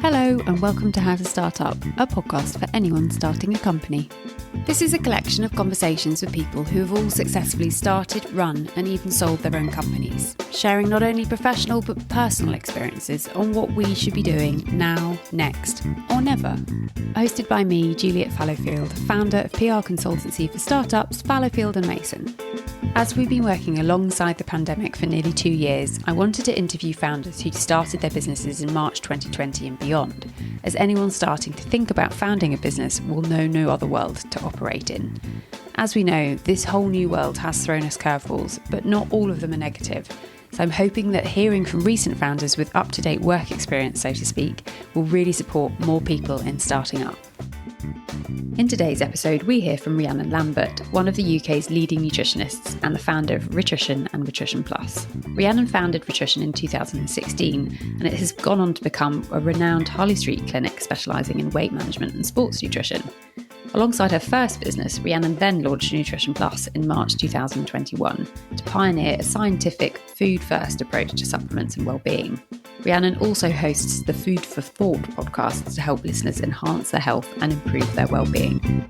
Hello and welcome to How to Start Up, a podcast for anyone starting a company. This is a collection of conversations with people who have all successfully started, run and even sold their own companies, sharing not only professional but personal experiences on what we should be doing now, next or never. Hosted by me, Juliet Fallowfield, founder of PR consultancy for startups Fallowfield and Mason. As we've been working alongside the pandemic for nearly 2 years, I wanted to interview founders who started their businesses in March 2020 and beyond, as anyone starting to think about founding a business will know no other world to operate in. As we know, this whole new world has thrown us curveballs, but not all of them are negative. So I'm hoping that hearing from recent founders with up-to-date work experience, so to speak, will really support more people in starting up. In today's episode, we hear from Rhiannon Lambert, one of the UK's leading nutritionists and the founder of Rhitrition and Rhitrition Plus. Rhiannon founded Rhitrition in 2016, and it has gone on to become a renowned Harley Street clinic specialising in weight management and sports nutrition. Alongside her first business, Rhiannon then launched Nutrition Plus in March 2021 to pioneer a scientific, food-first approach to supplements and well-being. Rhiannon also hosts the Food for Thought podcast to help listeners enhance their health and improve their well-being.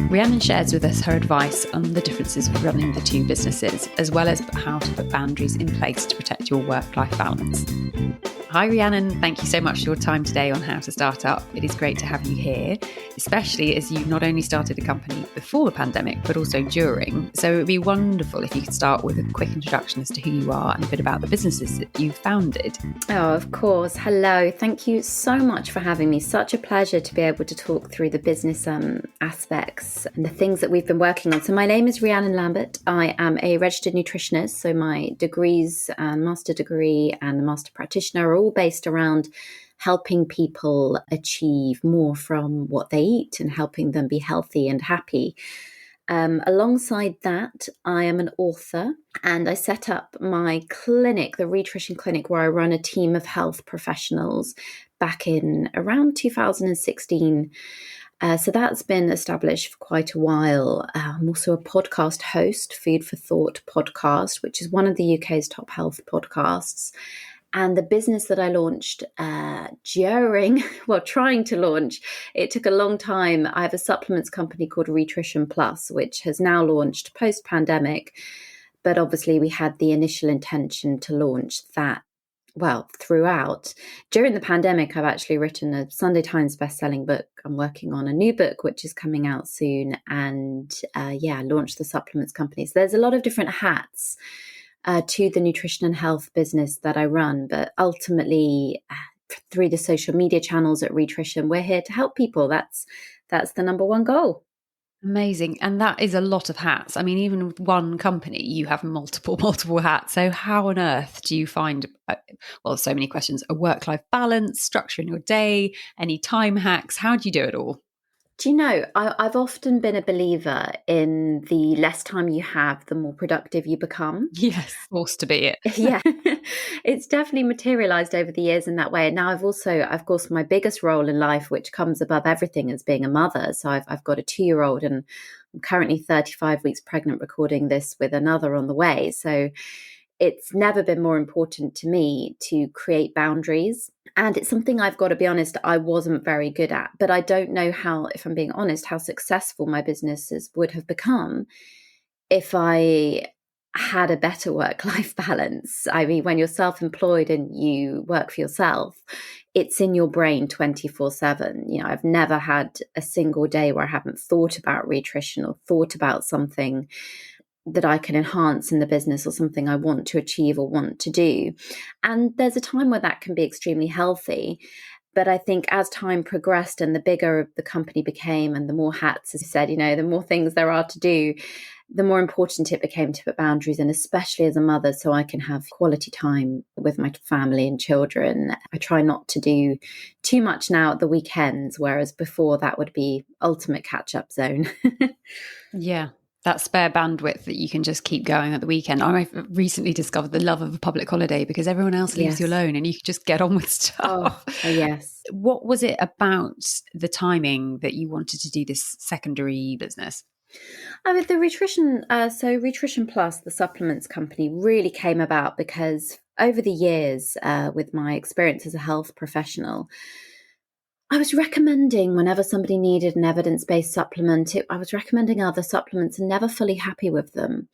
Rhiannon shares with us her advice on the differences of running the two businesses, as well as how to put boundaries in place to protect your work-life balance. Hi Rhiannon, thank you so much for your time today on How to Start Up. It is great to have you here, especially as you not only started a company before the pandemic, but also during. So it would be wonderful if you could start with a quick introduction as to who you are and a bit about the businesses that you founded. Oh, of course. Hello. Thank you so much for having me. Such a pleasure to be able to talk through the business aspects and the things that we've been working on. So my name is Rhiannon Lambert. I am a registered nutritionist. So my degrees and master degree and the master practitioner are all based around helping people achieve more from what they eat and helping them be healthy and happy. Alongside that, I am an author and I set up my clinic, the Rhitrition Clinic, where I run a team of health professionals back in around 2016. So that's been established for quite a while. I'm also a podcast host, Food for Thought podcast, which is one of the UK's top health podcasts. And the business that I launched trying to launch, it took a long time. I have a supplements company called Rhitrition Plus, which has now launched post-pandemic. But obviously we had the initial intention to launch that, throughout. During the pandemic, I've actually written a Sunday Times bestselling book. I'm working on a new book, which is coming out soon. And launched the supplements company. So there's a lot of different hats to the nutrition and health business that I run. But ultimately, through the social media channels at Rhitrition, we're here to help people. That's the number one goal. Amazing. And that is a lot of hats. I mean, even with one company, you have multiple hats. So how on earth do you find, so many questions, a work-life balance, structure in your day, any time hacks? How do you do it all? Do you know, I've often been a believer in the less time you have, the more productive you become. Yes, forced to be it. Yeah, it's definitely materialized over the years in that way. And now I've also, of course, my biggest role in life, which comes above everything, is being a mother. So I've got a 2-year-old and I'm currently 35 weeks pregnant, recording this with another on the way. So it's never been more important to me to create boundaries. And it's something I've got to be honest, I wasn't very good at. But I don't know how, if I'm being honest, how successful my businesses would have become if I had a better work-life balance. I mean, when you're self-employed and you work for yourself, it's in your brain 24/7. You know, I've never had a single day where I haven't thought about Rhitrition or thought about something that I can enhance in the business or something I want to achieve or want to do. And there's a time where that can be extremely healthy. But I think as time progressed and the bigger the company became and the more hats, as you said, the more things there are to do, the more important it became to put boundaries in, especially as a mother, so I can have quality time with my family and children. I try not to do too much now at the weekends, whereas before that would be ultimate catch-up zone. Yeah. That spare bandwidth that you can just keep going at the weekend. I recently discovered the love of a public holiday because everyone else leaves you alone and you can just get on with stuff. Oh, yes. What was it about the timing that you wanted to do this secondary business? The Rhitrition, Rhitrition Plus, the supplements company, really came about because over the years, with my experience as a health professional, I was recommending whenever somebody needed an evidence-based supplement, I was recommending other supplements and never fully happy with them.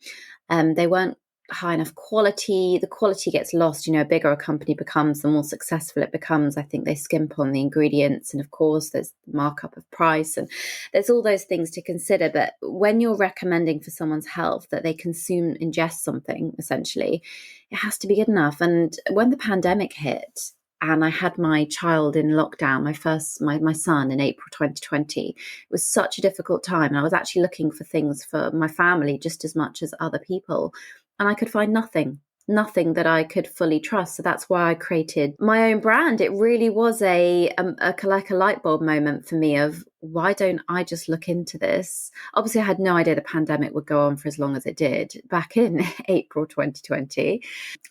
They weren't high enough quality. The quality gets lost. A bigger a company becomes, the more successful it becomes. I think they skimp on the ingredients. And of course, there's the markup of price and there's all those things to consider. But when you're recommending for someone's health that they ingest something, essentially, it has to be good enough. And when the pandemic hit, and I had my child in lockdown, my son in April 2020. It was such a difficult time. And I was actually looking for things for my family just as much as other people. And I could find nothing that I could fully trust. So that's why I created my own brand. It really was like a light bulb moment for me of, why don't I just look into this? Obviously, I had no idea the pandemic would go on for as long as it did back in April 2020.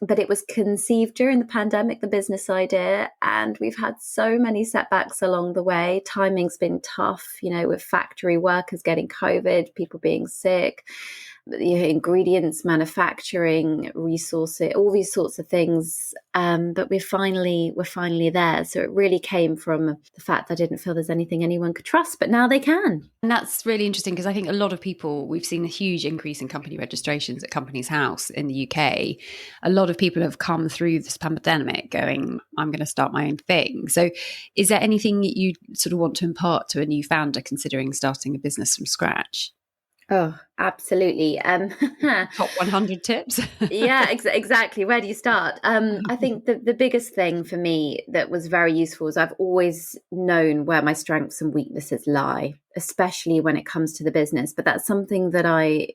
But it was conceived during the pandemic, the business idea. And we've had so many setbacks along the way. Timing's been tough, with factory workers getting COVID, people being sick, ingredients, manufacturing, resources, all these sorts of things. But we're finally there. So it really came from the fact that I didn't feel there's anything anyone could trust, but now they can. And that's really interesting because I think a lot of people, we've seen a huge increase in company registrations at Companies House in the UK. A lot of people have come through this pandemic going, I'm going to start my own thing. So is there anything that you sort of want to impart to a new founder considering starting a business from scratch? Oh, absolutely. Top 100 tips? Yeah, exactly. Where do you start? I think the biggest thing for me that was very useful is I've always known where my strengths and weaknesses lie, especially when it comes to the business. But that's something that I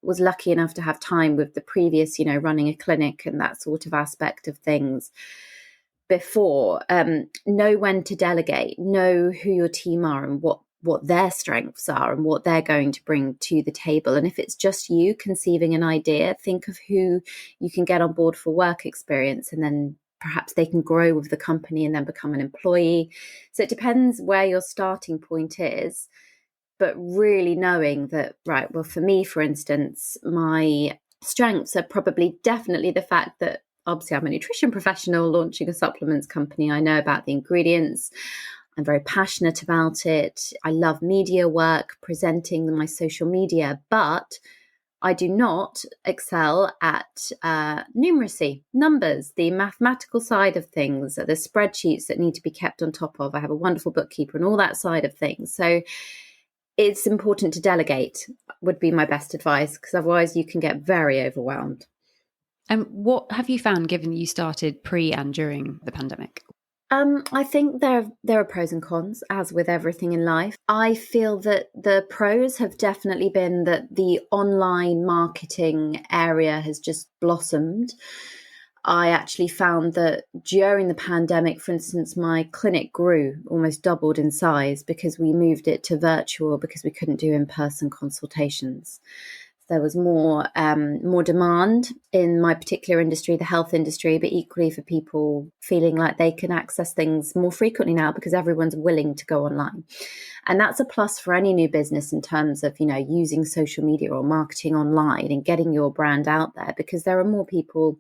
was lucky enough to have time with the previous, running a clinic and that sort of aspect of things before. Know when to delegate, know who your team are and what their strengths are and what they're going to bring to the table. And if it's just you conceiving an idea, think of who you can get on board for work experience, and then perhaps they can grow with the company and then become an employee. So it depends where your starting point is, but really knowing that, right, well, for me, for instance, my strengths are probably definitely the fact that obviously I'm a nutrition professional launching a supplements company. I know about the ingredients. I'm very passionate about it. I love media work, presenting my social media, but I do not excel at numeracy, numbers, the mathematical side of things, the spreadsheets that need to be kept on top of. I have a wonderful bookkeeper and all that side of things. So it's important to delegate would be my best advice, because otherwise you can get very overwhelmed. And what have you found, given you started pre and during the pandemic? I think there are pros and cons, as with everything in life. I feel that the pros have definitely been that the online marketing area has just blossomed. I actually found that during the pandemic, for instance, my clinic grew, almost doubled in size, because we moved it to virtual because we couldn't do in-person consultations. There was more demand in my particular industry, the health industry, but equally for people feeling like they can access things more frequently now because everyone's willing to go online. And that's a plus for any new business in terms of, using social media or marketing online and getting your brand out there, because there are more people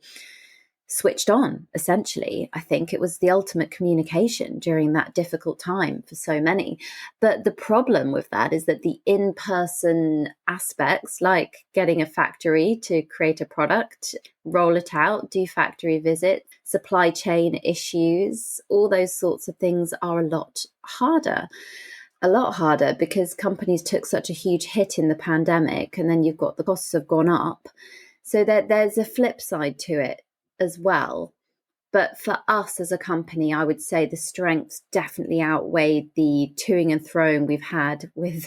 switched on, essentially. I think it was the ultimate communication during that difficult time for so many. But the problem with that is that the in-person aspects, like getting a factory to create a product, roll it out, do factory visit, supply chain issues, all those sorts of things are a lot harder because companies took such a huge hit in the pandemic, and then you've got the costs have gone up. So there's a flip side to it as well. But for us as a company, I would say the strengths definitely outweighed the toing and froing we've had with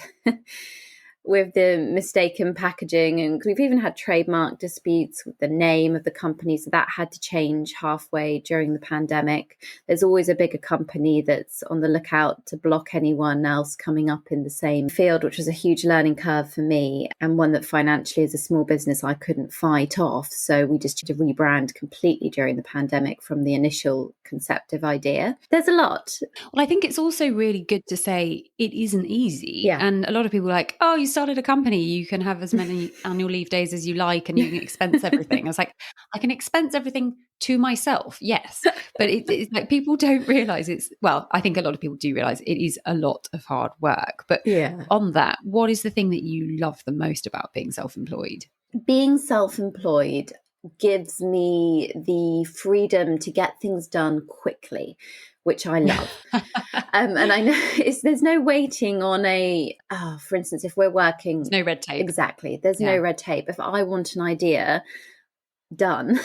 with the mistaken packaging, and we've even had trademark disputes with the name of the company, so that had to change halfway during the pandemic. There's always a bigger company that's on the lookout to block anyone else coming up in the same field, which was a huge learning curve for me, and one that financially as a small business I couldn't fight off. So we just had to rebrand completely during the pandemic from the initial conceptive idea. There's a lot. Well, I think it's also really good to say it isn't easy. Yeah. And a lot of people are like, oh, you started a company, you can have as many annual leave days as you like and you can expense everything. I was like, I can expense everything to myself, yes. But it's like people don't realise I think a lot of people do realise it is a lot of hard work. But on that, what is the thing that you love the most about being self-employed? Being self-employed gives me the freedom to get things done quickly, which I love. And I know there's no waiting on for instance, if we're working... There's no red tape. Exactly. There's no red tape. If I want an idea done,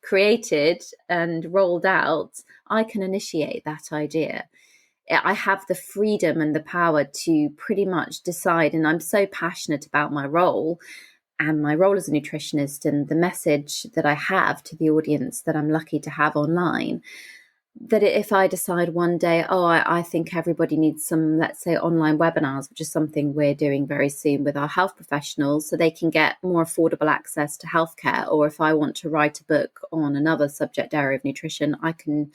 created and rolled out, I can initiate that idea. I have the freedom and the power to pretty much decide. And I'm so passionate about my role and my role as a nutritionist and the message that I have to the audience that I'm lucky to have online, that if I decide one day, I think everybody needs some, let's say, online webinars, which is something we're doing very soon with our health professionals, so they can get more affordable access to healthcare. Or if I want to write a book on another subject area of nutrition, I can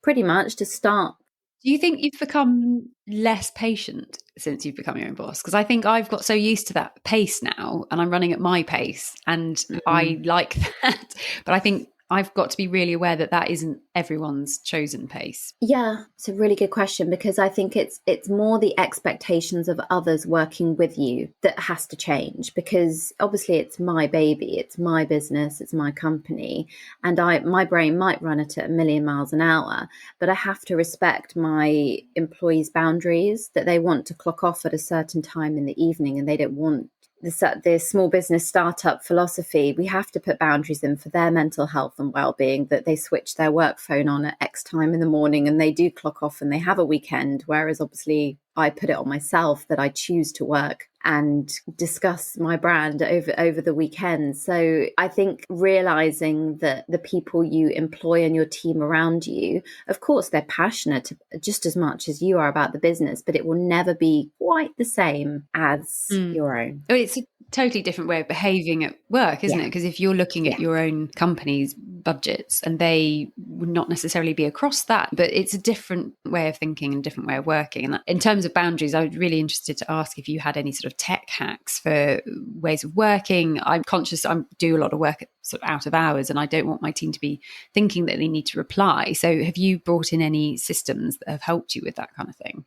pretty much just start. Do you think you've become less patient since you've become your own boss? Because I think I've got so used to that pace now and I'm running at my pace and I like that. But I think I've got to be really aware that that isn't everyone's chosen pace. Yeah, it's a really good question, because I think it's more the expectations of others working with you that has to change, because obviously it's my baby, it's my business, it's my company, and my brain might run it at 1,000,000 miles an hour, but I have to respect my employees' boundaries, that they want to clock off at a certain time in the evening and they don't want the small business startup philosophy. We have to put boundaries in for their mental health and well-being, that they switch their work phone on at X time in the morning and they do clock off and they have a weekend. Whereas obviously I put it on myself that I choose to work and discuss my brand over the weekend. So I think realizing that the people you employ and your team around you, of course, they're passionate just as much as you are about the business, but it will never be quite the same as your own. It's a totally different way of behaving at work, isn't it? Because if you're looking at your own company's budgets and they would not necessarily be across that, but it's a different way of thinking and a different way of working. And in terms of boundaries, I was really interested to ask if you had any sort of tech hacks for ways of working. I'm conscious I do a lot of work sort of out of hours and I don't want my team to be thinking that they need to reply. So have you brought in any systems that have helped you with that kind of thing?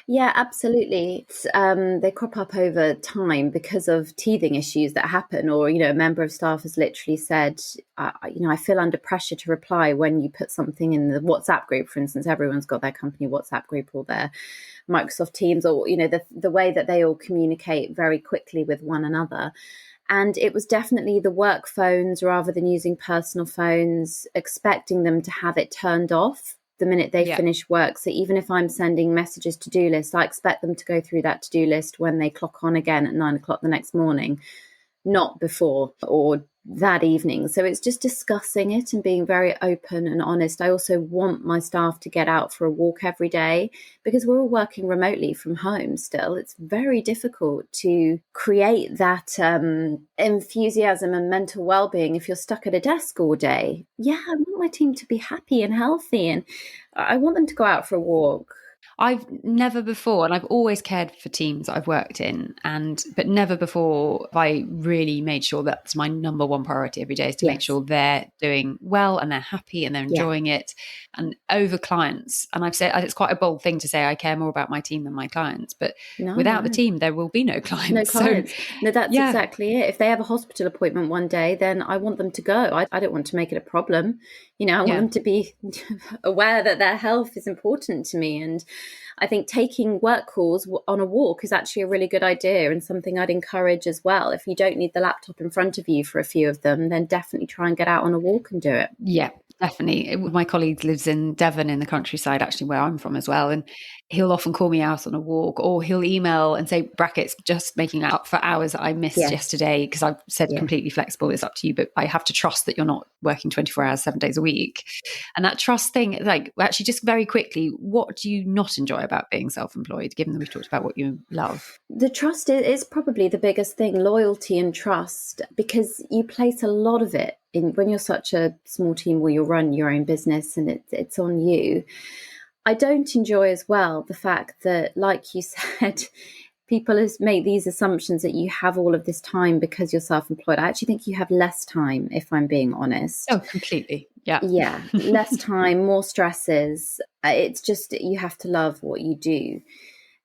Yeah, absolutely. They crop up over time because of teething issues that happen, or, a member of staff has literally said, I feel under pressure to reply when you put something in the WhatsApp group. For instance, everyone's got their company WhatsApp group or their Microsoft Teams, or, the way that they all communicate very quickly with one another. And it was definitely the work phones rather than using personal phones, expecting them to have it turned off the minute they finish work. So even if I'm sending messages to-do lists, I expect them to go through that to-do list when they clock on again at 9 o'clock the next morning, not before or that evening. So it's just discussing it and being very open and honest. I also want my staff to get out for a walk every day, because we're all working remotely from home still. It's very difficult to create that enthusiasm and mental well-being if you're stuck at a desk all day. Yeah, I want my team to be happy and healthy, and I want them to go out for a walk. I've never before, and I've always cared for teams that I've worked in, but never before have I really made sure that's my number one priority every day, is to make sure they're doing well and they're happy and they're enjoying it, and over clients. And I've said it's quite a bold thing to say I care more about my team than my clients, but without the team there will be no clients. No clients. No, that's exactly it. If they have a hospital appointment one day, then I want them to go. I don't want to make it a problem. I want them to be aware that their health is important to me. And I think taking work calls on a walk is actually a really good idea, and something I'd encourage as well. If you don't need the laptop in front of you for a few of them, then definitely try and get out on a walk and do it. Yeah, definitely. My colleague lives in Devon in the countryside, actually, where I'm from as well. And he'll often call me out on a walk, or he'll email and say, brackets, just making up for hours that I missed yesterday, because I've said completely flexible, it's up to you, but I have to trust that you're not working 24 hours, 7 days a week. And that trust thing, like, actually, just very quickly, what do you not enjoy about being self-employed, given that we've talked about what you love? The trust is probably the biggest thing, loyalty and trust, because you place a lot of it in when you're such a small team where you run your own business and it's on you. I don't enjoy as well the fact that, like you said, People make these assumptions that you have all of this time because you're self-employed. I actually think you have less time, if I'm being honest. Oh, completely. Yeah. Yeah, less time, more stresses. It's just you have to love what you do.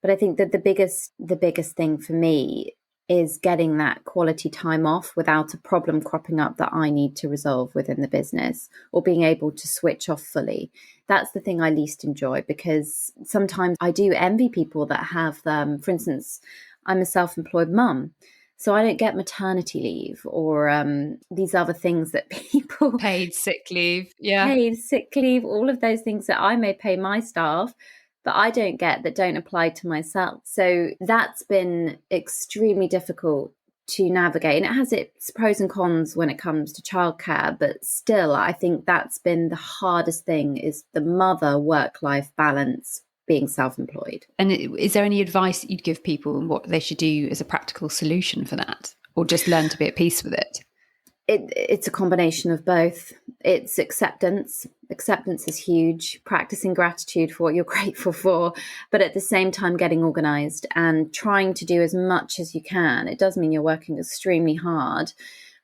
But I think that the biggest thing for me is getting that quality time off without a problem cropping up that I need to resolve within the business, or being able to switch off fully. That's the thing I least enjoy, because sometimes I do envy people that have, for instance, I'm a self-employed mum. So I don't get maternity leave or these other things that people... Paid sick leave. Yeah. Paid sick leave, all of those things that I may pay my staff, but I don't get, that don't apply to myself. So that's been extremely difficult to navigate. And it has its pros and cons when it comes to childcare, but still, I think that's been the hardest thing, is the mother work-life balance, being self-employed. And is there any advice that you'd give people on what they should do as a practical solution for that? Or just learn to be at peace with it? It's a combination of both. It's acceptance. Acceptance is huge. Practicing gratitude for what you're grateful for, but at the same time getting organized and trying to do as much as you can. It does mean you're working extremely hard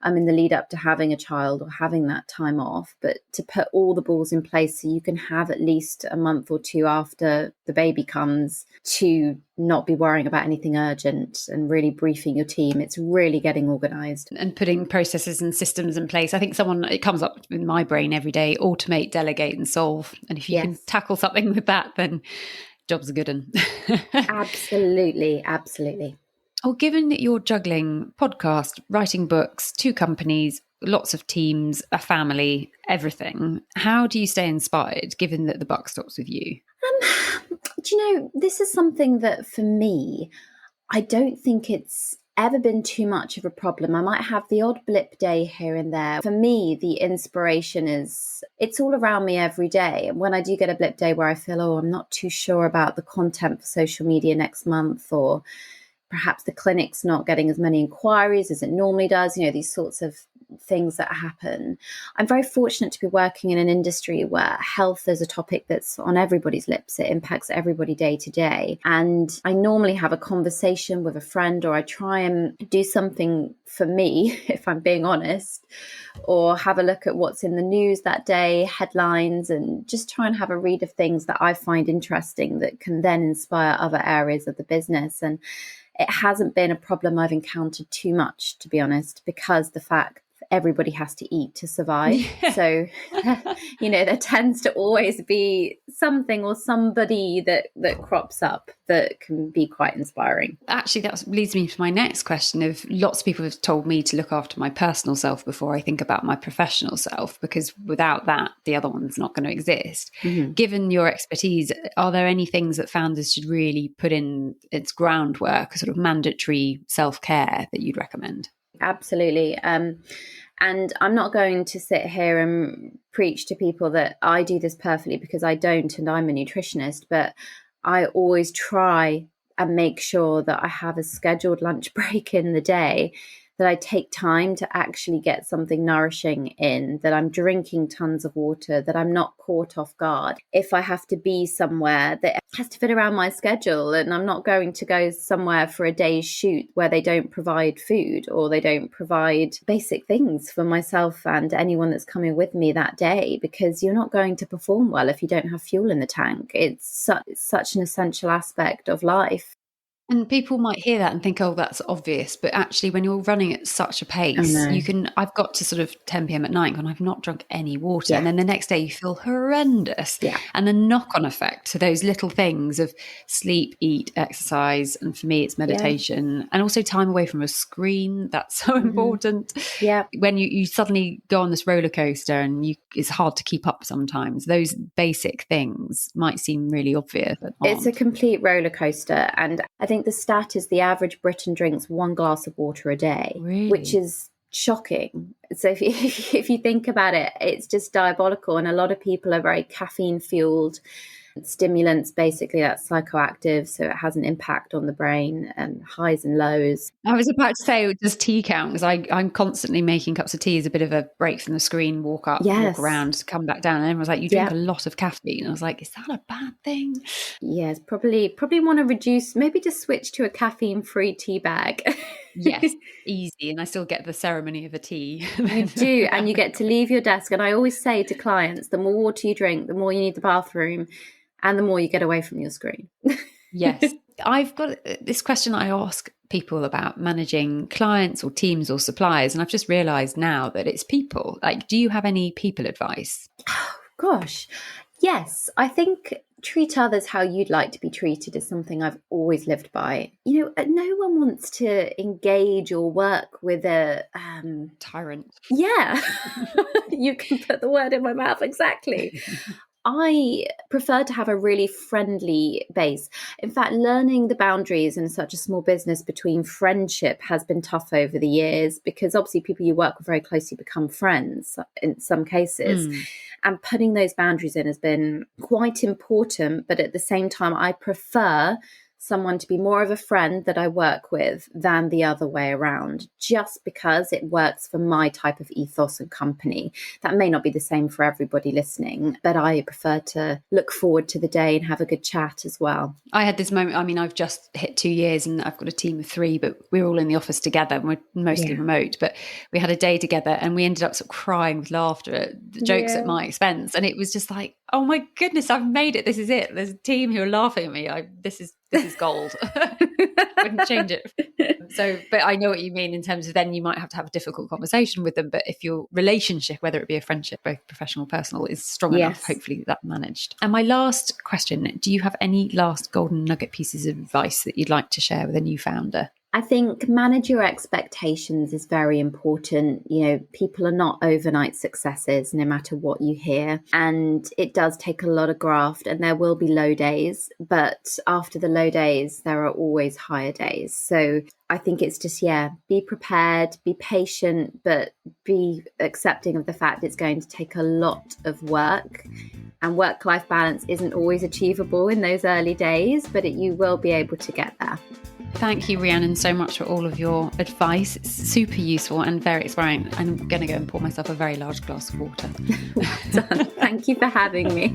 in the lead up to having a child or having that time off, but to put all the balls in place so you can have at least a month or two after the baby comes to not be worrying about anything urgent, and really briefing your team. It's really getting organized. And putting processes and systems in place. I think it comes up in my brain every day: automate, delegate and solve. And if you can tackle something with that, then job's a good one. Absolutely, absolutely. Well, given that you're juggling podcast, writing books, 2 companies, lots of teams, a family, everything, how do you stay inspired, given that the buck stops with you? Do you know, this is something that for me, I don't think it's ever been too much of a problem. I might have the odd blip day here and there. For me, the inspiration it's all around me every day. And when I do get a blip day where I feel, I'm not too sure about the content for social media next month, or perhaps the clinic's not getting as many inquiries as it normally does, these sorts of things that happen. I'm very fortunate to be working in an industry where health is a topic that's on everybody's lips. It impacts everybody day to day. And I normally have a conversation with a friend, or I try and do something for me, if I'm being honest, or have a look at what's in the news that day, headlines, and just try and have a read of things that I find interesting that can then inspire other areas of the business. And it hasn't been a problem I've encountered too much, to be honest, because the fact everybody has to eat to survive. Yeah. So, there tends to always be something or somebody that crops up that can be quite inspiring. Actually, that leads me to my next question. Of lots of people have told me to look after my personal self before I think about my professional self, because without that, the other one's not going to exist. Mm-hmm. Given your expertise, are there any things that founders should really put in its groundwork, a sort of mandatory self-care that you'd recommend? Absolutely. And I'm not going to sit here and preach to people that I do this perfectly, because I don't, and I'm a nutritionist, but I always try and make sure that I have a scheduled lunch break in the day, that I take time to actually get something nourishing in, that I'm drinking tons of water, that I'm not caught off guard. If I have to be somewhere, that has to fit around my schedule, and I'm not going to go somewhere for a day's shoot where they don't provide food, or they don't provide basic things for myself and anyone that's coming with me that day, because you're not going to perform well if you don't have fuel in the tank. It's such an essential aspect of life. And people might hear that and think, that's obvious. But actually, when you're running at such a pace, I've got to sort of 10 p.m. at night and I've not drunk any water. Yeah. And then the next day you feel horrendous. Yeah. And the knock-on effect to those little things of sleep, eat, exercise. And for me, it's meditation and also time away from a screen. That's so important. Yeah. When you suddenly go on this roller coaster and it's hard to keep up sometimes, those basic things might seem really obvious. But it's a complete roller coaster. And I think the stat is the average Briton drinks 1 glass of water a day, really? Which is shocking. So if you think about it, it's just diabolical. And a lot of people are very caffeine fueled. Stimulants, basically, that's psychoactive, so it has an impact on the brain, and highs and lows. I was about to say, does tea count? Because I'm constantly making cups of tea as a bit of a break from the screen, walk up, walk around, come back down. And everyone was like, you drink a lot of caffeine. And I was like, is that a bad thing? Yes, probably want to reduce, maybe just switch to a caffeine-free tea bag. Yes, easy. And I still get the ceremony of a tea. You do, and you get to leave your desk. And I always say to clients, the more water you drink, the more you need the bathroom, and the more you get away from your screen. Yes. I've got this question I ask people about managing clients or teams or suppliers, and I've just realised now that it's people. Like, do you have any people advice? Oh, gosh. Yes, I think treat others how you'd like to be treated is something I've always lived by. You know, no one wants to engage or work with a tyrant. Yeah, you can put the word in my mouth, exactly. I prefer to have a really friendly base. In fact, learning the boundaries in such a small business between friendship has been tough over the years, because obviously people you work with very closely become friends in some cases. And putting those boundaries in has been quite important. But at the same time, I prefer someone to be more of a friend that I work with than the other way around, just because it works for my type of ethos and company. That may not be the same for everybody listening, but I prefer to look forward to the day and have a good chat as well. I had this moment, I mean, I've just hit 2 years and I've got a team of 3, but we're all in the office together and we're mostly remote, but we had a day together and we ended up sort of crying with laughter at the jokes at my expense. And it was just like, oh my goodness, I've made it. This is it. There's a team who are laughing at me. This is gold. Wouldn't change it. So, but I know what you mean in terms of then you might have to have a difficult conversation with them. But if your relationship, whether it be a friendship, both professional or personal, is strong enough, hopefully that's managed. And my last question, do you have any last golden nugget pieces of advice that you'd like to share with a new founder? I think manage your expectations is very important. You know, people are not overnight successes, no matter what you hear. And it does take a lot of graft, and there will be low days. But after the low days, there are always higher days. So I think it's just, be prepared, be patient, but be accepting of the fact it's going to take a lot of work. And work-life balance isn't always achievable in those early days, but you will be able to get there. Thank you, Rhiannon, so much for all of your advice. It's super useful and very inspiring. I'm going to go and pour myself a very large glass of water. Well done. Thank you for having me.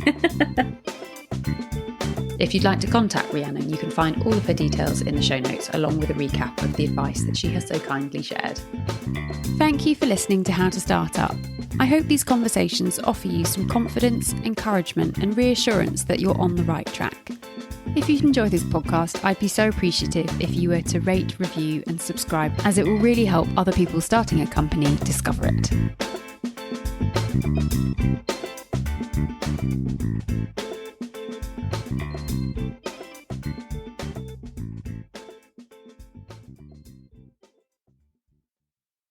If you'd like to contact Rhiannon, you can find all of her details in the show notes, along with a recap of the advice that she has so kindly shared. Thank you for listening to How to Start Up. I hope these conversations offer you some confidence, encouragement, and reassurance that you're on the right track. If you enjoy this podcast, I'd be so appreciative if you were to rate, review, and subscribe, as it will really help other people starting a company discover it.